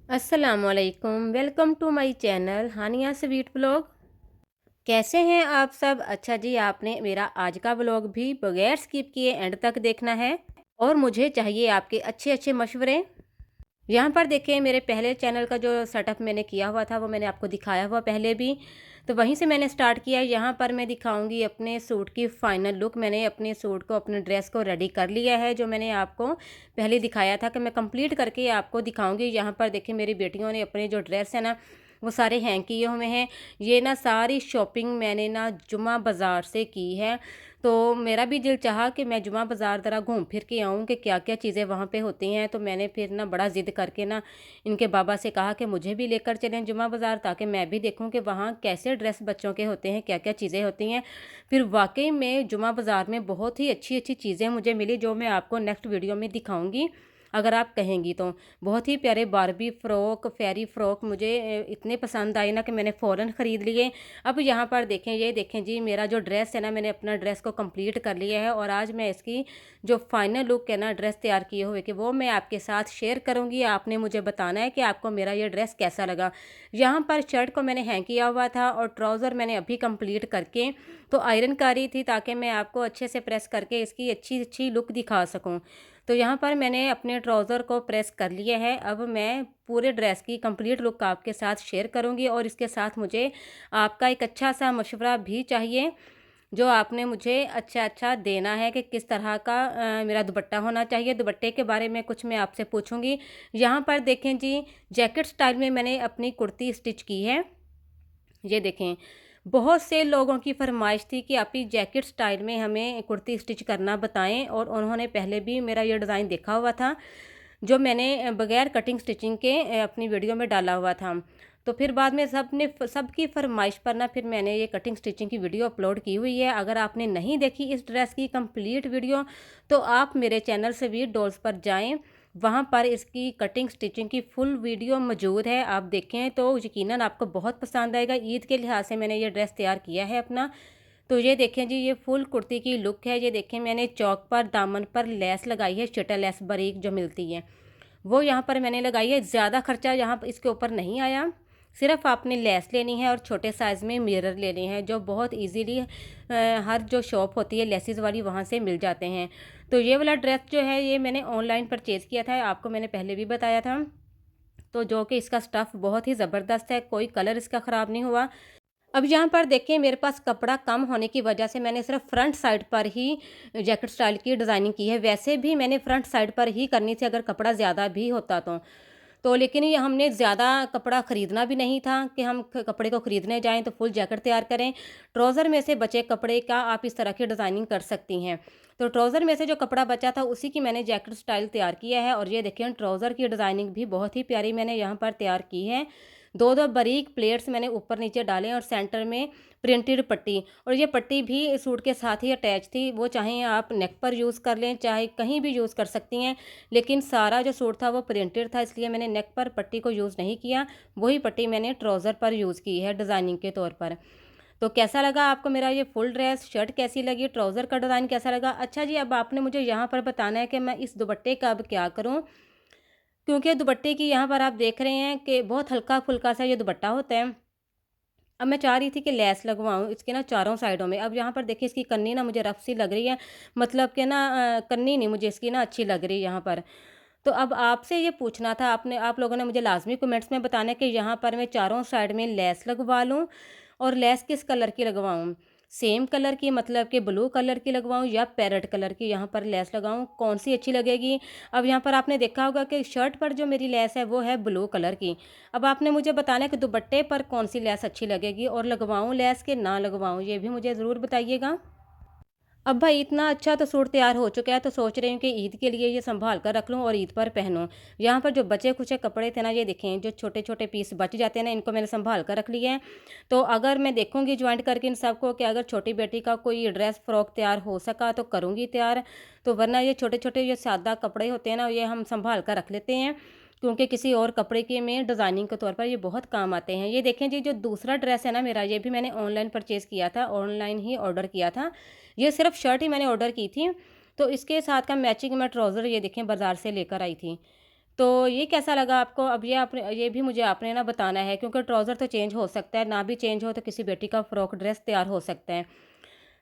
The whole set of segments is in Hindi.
अस्सलामुअलैकुम, welcome to my channel Haniya sweet blog. कैसे हैं आप सब? अच्छा जी, आपने मेरा आज का ब्लॉग भी बगैर स्किप किए एंड तक देखना है और मुझे चाहिए आपके अच्छे अच्छे मशवरे। यहाँ पर देखिए, मेरे पहले चैनल का जो सेटअप मैंने किया हुआ था वो मैंने आपको दिखाया हुआ पहले भी, तो वहीं से मैंने स्टार्ट किया। यहाँ पर मैं दिखाऊंगी अपने सूट की फाइनल लुक। मैंने अपने सूट को, अपने ड्रेस को रेडी कर लिया है, जो मैंने आपको पहले दिखाया था कि मैं कंप्लीट करके आपको दिखाऊंगी। यहाँ पर देखिए, मेरी बेटियों ने अपने जो ड्रेस है ना वो सारे हैंग किए हुए हैं। ये ना सारी शॉपिंग मैंने ना जुमा बाज़ार से की है, तो मेरा भी दिल चाहा कि मैं जुमा बाज़ार ज़रा घूम फिर के आऊँ कि क्या क्या चीज़ें वहाँ पे होती हैं। तो मैंने फिर ना बड़ा ज़िद करके ना इनके बाबा से कहा कि मुझे भी लेकर चलें जुमा बाज़ार, ताकि मैं भी देखूँ कि वहाँ कैसे ड्रेस बच्चों के होते हैं, क्या क्या चीज़ें होती हैं। फिर वाकई में जुमा बाज़ार में बहुत ही अच्छी अच्छी चीज़ें मुझे मिली, जो मैं आपको नेक्स्ट वीडियो में दिखाऊँगी अगर आप कहेंगी तो। बहुत ही प्यारे बारबी फ़्रॉक, फेरी फ़्रॉक मुझे इतने पसंद आए ना कि मैंने फ़ौरन ख़रीद लिए। अब यहाँ पर देखें, ये देखें जी, मेरा जो ड्रेस है ना, मैंने अपना ड्रेस को कंप्लीट कर लिया है और आज मैं इसकी जो फाइनल लुक है ना ड्रेस तैयार किए हुए कि वो मैं आपके साथ शेयर करूँगी। आपने मुझे बताना है कि आपको मेरा ये ड्रेस कैसा लगा। यहाँ पर शर्ट को मैंने हैंग किया हुआ था और ट्राउज़र मैंने अभी कंप्लीट करके तो आयरन करी थी, ताकि मैं आपको अच्छे से प्रेस करके इसकी अच्छी अच्छी लुक दिखा सकूँ। तो यहाँ पर मैंने अपने ट्राउज़र को प्रेस कर लिया है। अब मैं पूरे ड्रेस की कंप्लीट लुक आपके साथ शेयर करूँगी और इसके साथ मुझे आपका एक अच्छा सा मशवरा भी चाहिए, जो आपने मुझे अच्छा देना है कि किस तरह का मेरा दुपट्टा होना चाहिए। दुपट्टे के बारे में कुछ मैं आपसे पूछूंगी। यहाँ पर देखें जी, जैकेट स्टाइल में मैंने अपनी कुर्ती स्टिच की है। ये देखें, बहुत से लोगों की फरमाइश थी कि आप ही जैकेट स्टाइल में हमें कुर्ती स्टिच करना बताएं, और उन्होंने पहले भी मेरा ये डिज़ाइन देखा हुआ था, जो मैंने बगैर कटिंग स्टिचिंग के अपनी वीडियो में डाला हुआ था। तो फिर बाद में सबकी फरमाइश पर ना फिर मैंने ये कटिंग स्टिचिंग की वीडियो अपलोड की हुई है। अगर आपने नहीं देखी इस ड्रेस की कंप्लीट वीडियो, तो आप मेरे चैनल स्वीट डॉल्स पर जाएं, वहाँ पर इसकी कटिंग स्टिचिंग की फुल वीडियो मौजूद है। आप देखें तो यकीनन आपको बहुत पसंद आएगा। ईद के लिहाज से मैंने ये ड्रेस तैयार किया है अपना। तो ये देखें जी, ये फुल कुर्ती की लुक है। ये देखें, मैंने चौक पर दामन पर लेस लगाई है, शटल लेस बारीक जो मिलती है वो यहाँ पर मैंने लगाई है। ज़्यादा खर्चा यहाँ इसके ऊपर नहीं आया। सिर्फ आपने लेस लेनी है और छोटे साइज़ में मिरर लेने हैं, जो बहुत इजीली हर जो शॉप होती है लेसिस वाली वहाँ से मिल जाते हैं। तो ये वाला ड्रेस जो है ये मैंने ऑनलाइन परचेज़ किया था, आपको मैंने पहले भी बताया था। तो जो कि इसका स्टफ़ बहुत ही ज़बरदस्त है, कोई कलर इसका ख़राब नहीं हुआ। अब यहाँ पर देखिए, मेरे पास कपड़ा कम होने की वजह से मैंने सिर्फ फ्रंट साइड पर ही जैकेट स्टाइल की डिज़ाइनिंग की है। वैसे भी मैंने फ्रंट साइड पर ही करनी थी अगर कपड़ा ज़्यादा भी होता तो लेकिन ये हमने ज़्यादा कपड़ा ख़रीदना भी नहीं था कि हम कपड़े को ख़रीदने जाएं तो फुल जैकेट तैयार करें। ट्राउज़र में से बचे कपड़े का आप इस तरह की डिज़ाइनिंग कर सकती हैं। तो ट्राउज़र में से जो कपड़ा बचा था उसी की मैंने जैकेट स्टाइल तैयार किया है। और ये देखिए, ट्राउज़र की डिज़ाइनिंग भी बहुत ही प्यारी मैंने यहाँ पर तैयार की है। दो दो बारीक प्लेट्स मैंने ऊपर नीचे डाले और सेंटर में प्रिंटेड पट्टी, और ये पट्टी भी सूट के साथ ही अटैच थी। वो चाहे आप नेक पर यूज़ कर लें, चाहे कहीं भी यूज़ कर सकती हैं, लेकिन सारा जो सूट था वो प्रिंटेड था, इसलिए मैंने नेक पर पट्टी को यूज़ नहीं किया। वही पट्टी मैंने ट्राउज़र पर यूज़ की है डिज़ाइनिंग के तौर पर। तो कैसा लगा आपको मेरा ये फुल ड्रेस? शर्ट कैसी लगी? ट्राउज़र का डिज़ाइन कैसा लगा? अच्छा जी, अब आपने मुझे यहाँ पर बताना है कि मैं इस दुपट्टे का अब क्या करूँ, क्योंकि दुपट्टे की यहाँ पर आप देख रहे हैं कि बहुत हल्का-फुल्का सा ये दुपट्टा होता है। अब मैं चाह रही थी कि लेस लगवाऊँ इसके ना चारों साइडों में। अब यहाँ पर देखिए, इसकी कन्नी ना मुझे रफ़ सी लग रही है, मतलब कि ना कन्नी नहीं मुझे इसकी ना अच्छी लग रही है यहाँ पर। तो अब आपसे ये पूछना था, आप लोगों ने मुझे लाज़मी कमेंट्स में बताना है कि यहाँ पर मैं चारों साइड में लेस लगवा लूँ, और लेस किस कलर की लगवाऊँ? सेम कलर की, मतलब कि ब्लू कलर की लगवाऊँ या पैरेट कलर की यहाँ पर लेस लगाऊँ? कौन-सी अच्छी लगेगी? अब यहाँ पर आपने देखा होगा कि शर्ट पर जो मेरी लेस है वो है ब्लू कलर की। अब आपने मुझे बताना है कि दुपट्टे पर कौन-सी लेस अच्छी लगेगी, और लगवाऊँ लेस कि ना लगवाऊँ? ये भी मुझे ज़रूर बताइएगा। अब भाई, इतना अच्छा तो सूट तैयार हो चुका है, तो सोच रही हूँ कि ईद के लिए ये संभाल कर रख लूँ और ईद पर पहनूँ। यहाँ पर जो बचे खुचे कपड़े थे ना, ये देखें, जो छोटे छोटे पीस बच जाते हैं ना, इनको मैंने संभाल कर रख लिए हैं। तो अगर मैं देखूँगी ज्वाइंट करके इन सबको कि अगर छोटी बेटी का कोई ड्रेस फ्रॉक तैयार हो सका तो करूँगी तैयार। तो वरना ये छोटे छोटे ये सादा कपड़े होते हैं ना, ये हम संभाल कर रख लेते हैं, क्योंकि किसी और कपड़े के में डिज़ाइनिंग के तौर पर ये बहुत काम आते हैं। ये देखें जी, जो दूसरा ड्रेस है ना मेरा, ये भी मैंने ऑनलाइन परचेज़ किया था, ऑनलाइन ही ऑर्डर किया था। ये सिर्फ शर्ट ही मैंने ऑर्डर की थी, तो इसके साथ का मैचिंग मैं ट्राउज़र ये देखें बाज़ार से लेकर आई थी। तो ये कैसा लगा आपको? अब ये भी मुझे आपने ना बताना है, क्योंकि ट्राउज़र तो चेंज हो सकता है, ना भी चेंज हो तो किसी बेटी का फ्रॉक ड्रेस तैयार हो सकता है।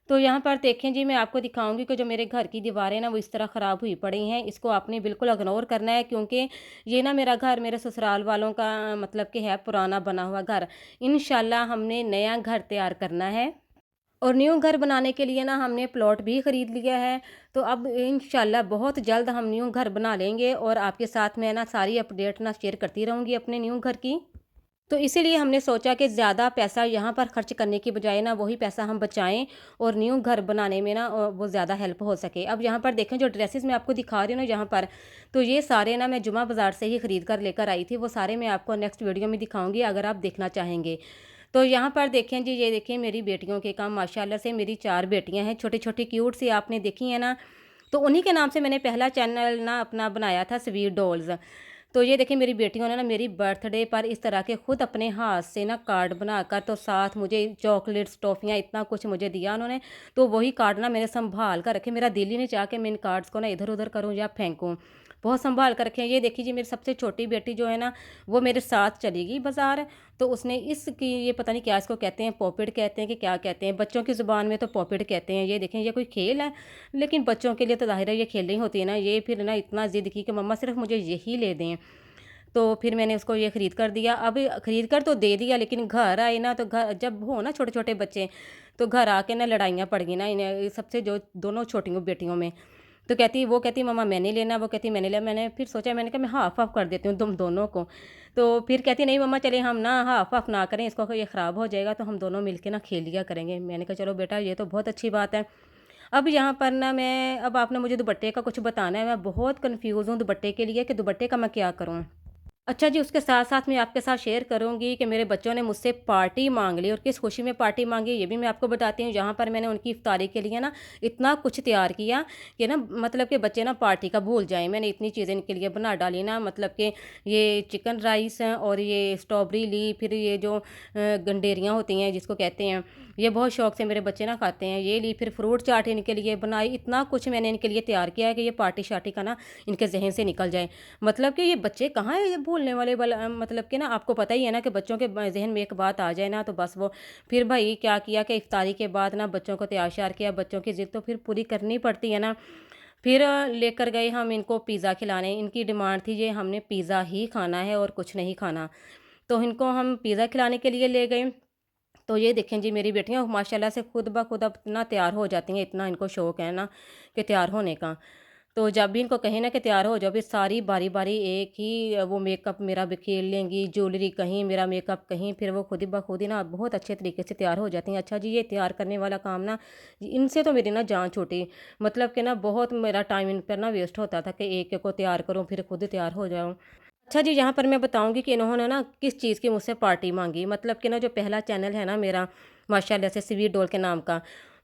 तो यहाँ पर देखें जी, मैं आपको दिखाऊँगी कि जो मेरे घर की दीवारें ना वो इस तरह ख़राब हुई पड़ी हैं। इसको आपने बिल्कुल इग्नोर करना है, क्योंकि ये ना मेरा घर मेरे ससुराल वालों का मतलब कि है पुराना बना हुआ घर। इंशाल्लाह हमने नया घर तैयार करना है। और न्यू घर बनाने के लिए ना हमने प्लॉट भी ख़रीद लिया है। तो अब इंशाल्लाह बहुत जल्द हम न्यू घर बना लेंगे, और आपके साथ मैं ना सारी अपडेट ना शेयर करती रहूँगी अपने न्यू घर की। तो इसीलिए हमने सोचा कि ज़्यादा पैसा यहाँ पर खर्च करने की बजाय ना वही पैसा हम बचाएँ, और न्यू घर बनाने में ना वो ज़्यादा हेल्प हो सके। अब यहाँ पर देखें, जो ड्रेसेस मैं आपको दिखा रही हूँ ना यहाँ पर, तो ये सारे ना मैं जुमा बाज़ार से ही ख़रीद कर लेकर आई थी। वो सारे मैं आपको नेक्स्ट वीडियो में दिखाऊँगी अगर आप देखना चाहेंगे। तो यहाँ पर देखें जी, ये देखिए मेरी बेटियों के काम, माशाल्लाह से मेरी 4 बेटियाँ हैं, छोटी-छोटी क्यूट सी आपने देखी हैं ना। तो उन्हीं के नाम से मैंने पहला चैनल ना अपना बनाया था, स्वीट डॉल्स। तो ये देखिए मेरी बेटियों ने ना मेरी बर्थडे पर इस तरह के खुद अपने हाथ से ना कार्ड बनाकर, तो साथ मुझे चॉकलेट्स, टॉफ़ियाँ, इतना कुछ मुझे दिया उन्होंने। तो वही कार्ड ना मैंने सँभाल कर रखे। मेरा दिल ही नहीं चाहा कि मैं इन कार्ड्स को ना इधर-उधर करूँ या फेंकूँ। बहुत सँभाल कर रखे हैं। ये देखिए जी, मेरी सबसे छोटी बेटी जो है ना, वो मेरे साथ चली गई बाज़ार। तो उसने इसकी, ये पता नहीं क्या इसको कहते हैं, पॉपिड कहते हैं कि क्या कहते हैं, बच्चों की ज़ुबान में तो पॉपिड कहते हैं। ये देखें, ये कोई खेल है, लेकिन बच्चों के लिए तो ज़ाहिर है ये खेल रही होती है ना। ये फिर ना इतना ज़िद की कि मम्मा सिर्फ़ मुझे यही ले दें। तो फिर मैंने उसको ये ख़रीद कर दिया। अब ख़रीद कर तो दे दिया, लेकिन घर आए ना, तो घर जब हो ना छोटे-छोटे बच्चे, तो घर आके ना लड़ाइयाँ पड़ गई ना इन्हें, सबसे जो दोनों छोटियों बेटियों में। तो वो कहती मम्मा मैंने लेना, वो कहती मैंने लेना। मैंने फिर सोचा, मैंने कहा मैं हाफ़-हाफ़ कर देती हूँ तुम दोनों को। तो फिर कहती नहीं मम्मा, चलिए हम ना हाफ़-हाफ़ ना करें, इसको ये ख़राब हो जाएगा, तो हम दोनों मिलके ना खेल लिया करेंगे। मैंने कहा चलो बेटा, ये तो बहुत अच्छी बात है। अब यहाँ पर ना अब आपने मुझे दुपट्टे का कुछ बताना है। मैं बहुत कन्फ्यूज़ हूँ दुपट्टे के लिए कि दुपट्टे का मैं क्या करूँ? अच्छा जी, उसके साथ-साथ मैं आपके साथ शेयर करूँगी कि मेरे बच्चों ने मुझसे पार्टी माँग ली, और किस खुशी में पार्टी माँगी ये भी मैं आपको बताती हूँ। यहाँ पर मैंने उनकी इफ्तारी के लिए ना इतना कुछ तैयार किया कि ना मतलब कि बच्चे ना पार्टी का भूल जाएँ। मैंने इतनी चीज़ें इनके लिए बना डाली ना, मतलब कि ये चिकन राइस है, और ये स्ट्रॉबेरी ली, फिर ये जो गंडेरियाँ होती हैं जिसको कहते हैं, ये बहुत शौक से मेरे बच्चे ना खाते हैं, ये ली। फिर फ्रूट चाट इनके लिए बनाई। इतना कुछ मैंने इनके लिए तैयार किया है कि ये पार्टी-शार्टी का ना इनके ज़हन से निकल जाए। मतलब कि ये बच्चे कहाँ हैं ये भूलने वाले मतलब कि ना आपको पता ही है ना कि बच्चों के ज़हन में एक बात आ जाए ना, तो बस वो फिर भाई क्या किया कि इफ्तारी के बाद ना बच्चों को तैयार-श्यार किया। बच्चों की ज़िद तो फिर पूरी करनी पड़ती है ना। फिर लेकर गए हम इनको पिज़्ज़ा खिलाने। इनकी डिमांड थी ये हमने पिज़्ज़ा ही खाना है और कुछ नहीं खाना। तो इनको हम पिज़्ज़ा खिलाने के लिए ले गए। तो ये देखें जी, मेरी बेटियाँ माशाल्लाह से खुद ब खुद अब ना तैयार हो जाती हैं, इतना इनको शौक है ना कि तैयार होने का। तो जब भी इनको कहें ना कि तैयार हो जाओ, फिर सारी बारी-बारी एक ही वो मेकअप मेरा बिखेर लेंगी, ज्वेलरी कहीं, मेरा मेकअप कहीं, फिर वो खुद ही ब खुद ही ना बहुत अच्छे तरीके से तैयार हो जाती हैं। अच्छा जी, ये तैयार करने वाला काम ना, इनसे तो मेरी ना जान छूटी। मतलब कि ना बहुत मेरा टाइम इन पर ना वेस्ट होता था कि एक-एक को तैयार करूँ, फिर खुद तैयार हो जाऊँ। अच्छा जी, यहाँ पर मैं बताऊँगी कि इन्होंने ना किस चीज़ की मुझसे पार्टी माँगी। मतलब कि ना जो पहला चैनल है ना मेरा, माशाल्लाह से स्वीट डॉल के नाम का,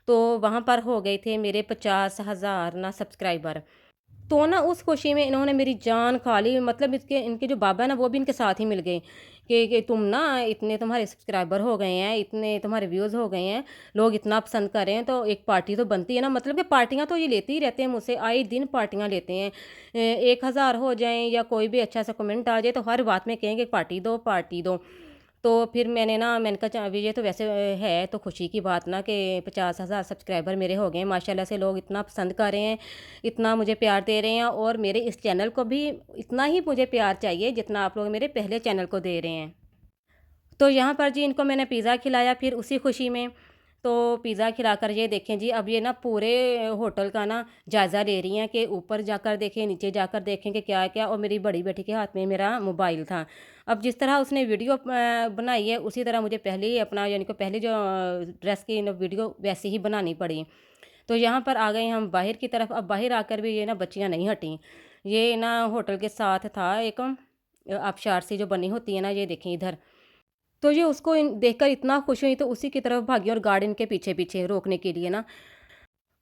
तो वहाँ पर हो गए थे मेरे 50,000 ना सब्सक्राइबर। तो ना उस खुशी में इन्होंने मेरी जान खा ली। मतलब इसके इनके जो बाबा है ना, वो भी इनके साथ ही मिल गए कि तुम ना इतने तुम्हारे सब्सक्राइबर हो गए हैं, इतने तुम्हारे व्यूज़ हो गए हैं, लोग इतना पसंद कर रहे हैं, तो एक पार्टी तो बनती है ना। मतलब कि पार्टियाँ तो ये लेते ही रहते हैं मुझसे, आए दिन पार्टियाँ लेते हैं। 1000 हो जाएँ या कोई भी अच्छा सा कमेंट आ जाए, तो हर बात में कहेंगे पार्टी दो, पार्टी दो। तो फिर मैंने कहा अभी ये तो वैसे है तो खुशी की बात ना कि 50,000 सब्सक्राइबर मेरे हो गए हैं। माशाल्लाह से लोग इतना पसंद कर रहे हैं, इतना मुझे प्यार दे रहे हैं, और मेरे इस चैनल को भी इतना ही मुझे प्यार चाहिए जितना आप लोग मेरे पहले चैनल को दे रहे हैं। तो यहाँ पर जी इनको मैंने पिज़्ज़ा खिलाया फिर उसी खुशी में। तो पिज़्ज़ा खिलाकर ये देखें जी, अब ये ना पूरे होटल का ना जायज़ा ले रही हैं कि ऊपर जाकर देखें, नीचे जाकर देखें कि क्या-क्या। और मेरी बड़ी बेटी के हाथ में मेरा मोबाइल था। अब जिस तरह उसने वीडियो बनाई है, उसी तरह मुझे पहले ही अपना यानी कि पहले जो ड्रेस की वीडियो वैसे ही बनानी पड़ी। तो यहाँ पर आ गए हम बाहर की तरफ। अब बाहर आकर भी ये ना बच्चियाँ नहीं हटीं। ये ना होटल के साथ था एक आबशार सी जो बनी होती है ना, ये देखें इधर। तो ये उसको देखकर इतना खुश हुई, तो उसी की तरफ भागी और गार्डन के पीछे-पीछे रोकने के लिए ना।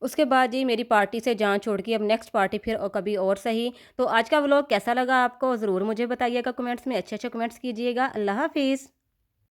उसके बाद जी मेरी पार्टी से जान छोड़ के अब नेक्स्ट पार्टी फिर कभी और सही। तो आज का व्लॉग कैसा लगा आपको ज़रूर मुझे बताइएगा कमेंट्स में, अच्छे-अच्छे कमेंट्स कीजिएगा। अल्लाह हाफ़िज़।